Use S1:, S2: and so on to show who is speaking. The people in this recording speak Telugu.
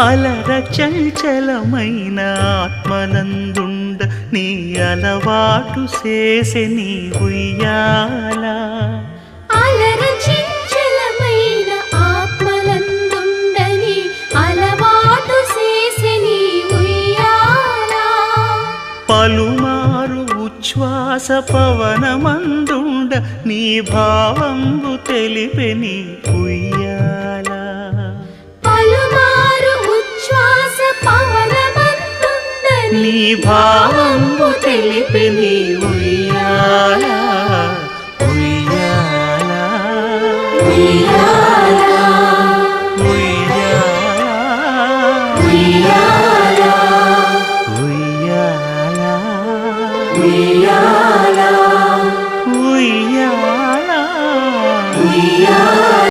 S1: అలర చంచలమైన ఆత్మనందుండ నీ అలవాటు చేసే నీ ఉయ్యాల
S2: అలర చంచలమైన ఆత్మలందుండని అలవాటు చేసే నీ ఉయ్యాల
S1: పలుమారు ఉచ్ఛ్వాస పవనమందుండ నీ భావంబు తెలిపే నీ ఉయ్యాల
S2: పలుమారు ఉచ్ఛ్వాస పవనమందుండని
S1: నీ భావంబు తెలిపే నీ ఉయ్యాల